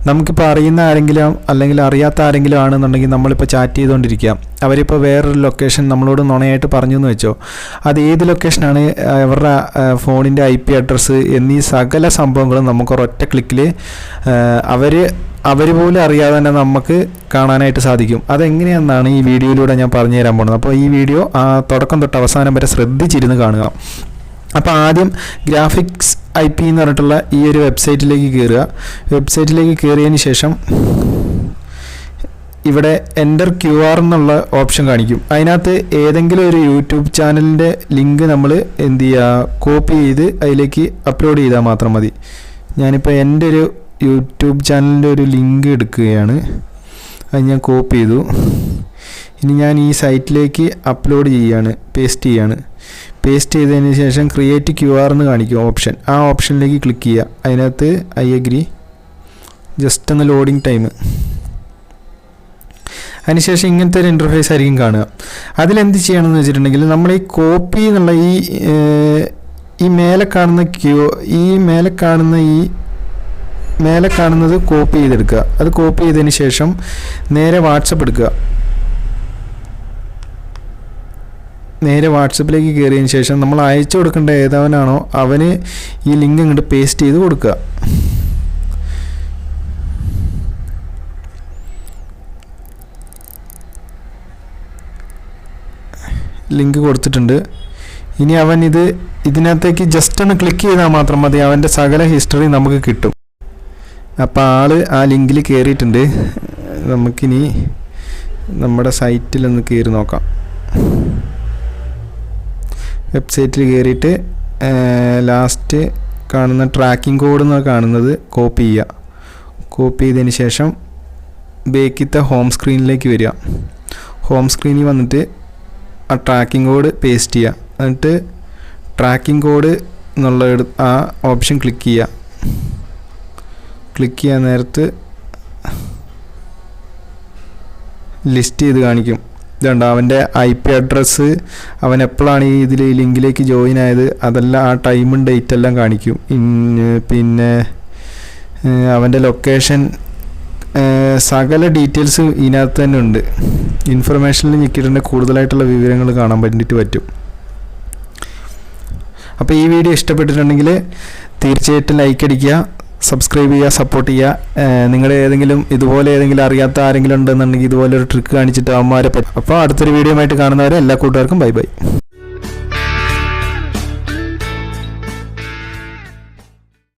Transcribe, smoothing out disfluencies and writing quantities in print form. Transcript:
നമുക്കിപ്പോൾ അറിയുന്ന ആരെങ്കിലും അല്ലെങ്കിൽ അറിയാത്ത ആരെങ്കിലും ആണെന്നുണ്ടെങ്കിൽ നമ്മളിപ്പോൾ ചാറ്റ് ചെയ്തുകൊണ്ടിരിക്കുക, അവരിപ്പോൾ വേറൊരു ലൊക്കേഷൻ നമ്മളോട് നുണയായിട്ട് പറഞ്ഞു എന്ന് വെച്ചോ, അത് ഏത് ലൊക്കേഷനാണ്, അവരുടെ ഫോണിൻ്റെ IP അഡ്രസ്സ് എന്നീ സകല സംഭവങ്ങളും നമുക്ക് ഒരൊറ്റ ക്ലിക്കിൽ അവർ പോലും അറിയാതെ തന്നെ നമുക്ക് കാണാനായിട്ട് സാധിക്കും. അതെങ്ങനെയാണെന്നാണ് ഈ വീഡിയോയിലൂടെ ഞാൻ പറഞ്ഞു തരാൻ പോകുന്നത്. അപ്പോൾ ഈ വീഡിയോ തുടക്കം തൊട്ട് അവസാനം വരെ ശ്രദ്ധിച്ചിരുന്ന് കാണുക. അപ്പോൾ ആദ്യം ഗ്രാഫിക്സ് IP എന്ന് പറഞ്ഞിട്ടുള്ള ഈ ഒരു വെബ്സൈറ്റിലേക്ക് കയറുക. വെബ്സൈറ്റിലേക്ക് കയറിയതിന് ശേഷം ഇവിടെ എൻ്റർ QR എന്നുള്ള ഓപ്ഷൻ കാണിക്കും. അതിനകത്ത് ഏതെങ്കിലും ഒരു യൂട്യൂബ് ചാനലിൻ്റെ ലിങ്ക് നമ്മൾ എന്ത് ചെയ്യുക, കോപ്പി ചെയ്ത് അതിലേക്ക് അപ്ലോഡ് ചെയ്താൽ മാത്രം മതി. ഞാനിപ്പോൾ എൻ്റെ ഒരു യൂട്യൂബ് ചാനലിൻ്റെ ഒരു ലിങ്ക് എടുക്കുകയാണ്. അത് ഞാൻ കോപ്പി ചെയ്തു. ഇനി ഞാൻ ഈ സൈറ്റിലേക്ക് അപ്ലോഡ് ചെയ്യാണ്, പേസ്റ്റ് ചെയ്യാണ്. പേസ്റ്റ് ചെയ്തതിന് ശേഷം ക്രിയേറ്റ് QR എന്ന് കാണിക്കും ഓപ്ഷൻ. ആ ഓപ്ഷനിലേക്ക് ക്ലിക്ക് ചെയ്യുക. അതിനകത്ത് I agree. ജസ്റ്റ് ഒന്ന് ലോഡിങ് ടൈം. അതിനുശേഷം ഇങ്ങനത്തെ ഒരു ഇൻ്റർഫേസ് ആയിരിക്കും കാണുക. അതിലെന്ത് ചെയ്യണമെന്ന് വെച്ചിട്ടുണ്ടെങ്കിൽ നമ്മൾ ഈ കോപ്പി എന്നുള്ള ഈ മേലെ കാണുന്നത് കോപ്പി ചെയ്തെടുക്കുക. അത് കോപ്പി ചെയ്തതിന് ശേഷം നേരെ വാട്സപ്പ് എടുക്കുക. നേരെ വാട്സപ്പിലേക്ക് കയറിയതിന് ശേഷം നമ്മൾ അയച്ചു കൊടുക്കേണ്ട ഏതവനാണോ അവന് ഈ ലിങ്ക് ഇങ്ങോട്ട് പേസ്റ്റ് ചെയ്ത് കൊടുക്കുക. ലിങ്ക് കൊടുത്തിട്ടുണ്ട്. ഇനി അവൻ ഇതിനകത്തേക്ക് ജസ്റ്റ് ഒന്ന് ക്ലിക്ക് ചെയ്താൽ മാത്രം മതി, അവൻ്റെ സകല ഹിസ്റ്ററി നമുക്ക് കിട്ടും. അപ്പോൾ ആ ലിങ്കിൽ കയറിയിട്ടുണ്ട്. നമുക്കിനി നമ്മുടെ സൈറ്റിലൊന്ന് കയറി നോക്കാം. വെബ്സൈറ്റിൽ കയറിയിട്ട് ലാസ്റ്റ് കാണുന്ന ട്രാക്കിംഗ് കോഡ് എന്ന് കാണുന്നത് കോപ്പി ചെയ്യുക. കോപ്പി ചെയ്തതിന് ശേഷം ബേക്കിത്തെ ഹോം സ്ക്രീനിലേക്ക് വരിക. ഹോം സ്ക്രീനിൽ വന്നിട്ട് ആ ട്രാക്കിംഗ് കോഡ് പേസ്റ്റ് ചെയ്യുക. എന്നിട്ട് ട്രാക്കിംഗ് കോഡ് എന്നുള്ള ആ ഓപ്ഷൻ ക്ലിക്ക് ചെയ്യുക. ക്ലിക്ക് ചെയ്യാൻ നേരത്ത് ലിസ്റ്റ് ചെയ്ത് കാണിക്കും. ഇതുണ്ട് അവൻ്റെ IP അഡ്രസ്സ്, അവൻ എപ്പോഴാണ് ഈ ലിങ്കിലേക്ക് ജോയിൻ ആയത്, അതെല്ലാം ആ ടൈമും ഡേറ്റ് എല്ലാം കാണിക്കും. പിന്നെ അവൻ്റെ ലൊക്കേഷൻ, സകല ഡീറ്റെയിൽസ് ഇതിനകത്ത് തന്നെ ഉണ്ട്. ഇൻഫർമേഷനിൽ ഞെക്കിയിട്ടുണ്ടെങ്കിൽ കൂടുതലായിട്ടുള്ള വിവരങ്ങൾ കാണാൻ വേണ്ടിയിട്ട് പറ്റും. അപ്പോൾ ഈ വീഡിയോ ഇഷ്ടപ്പെട്ടിട്ടുണ്ടെങ്കിൽ തീർച്ചയായിട്ടും ലൈക്ക് അടിക്കുക, സബ്സ്ക്രൈബ് ചെയ്യുക, സപ്പോർട്ട് ചെയ്യുക. നിങ്ങൾ ഇതുപോലെ ഏതെങ്കിലും അറിയാത്ത ആരെങ്കിലും ഉണ്ടെന്നുണ്ടെങ്കിൽ ഇതുപോലെ ഒരു ട്രിക്ക് കാണിച്ചിട്ട് അവന്മാരെ പറ്റും. അപ്പോൾ അടുത്തൊരു വീഡിയോ ആയിട്ട് കാണുന്നവരെ എല്ലാ കൂട്ടുകാർക്കും ബൈ ബൈ.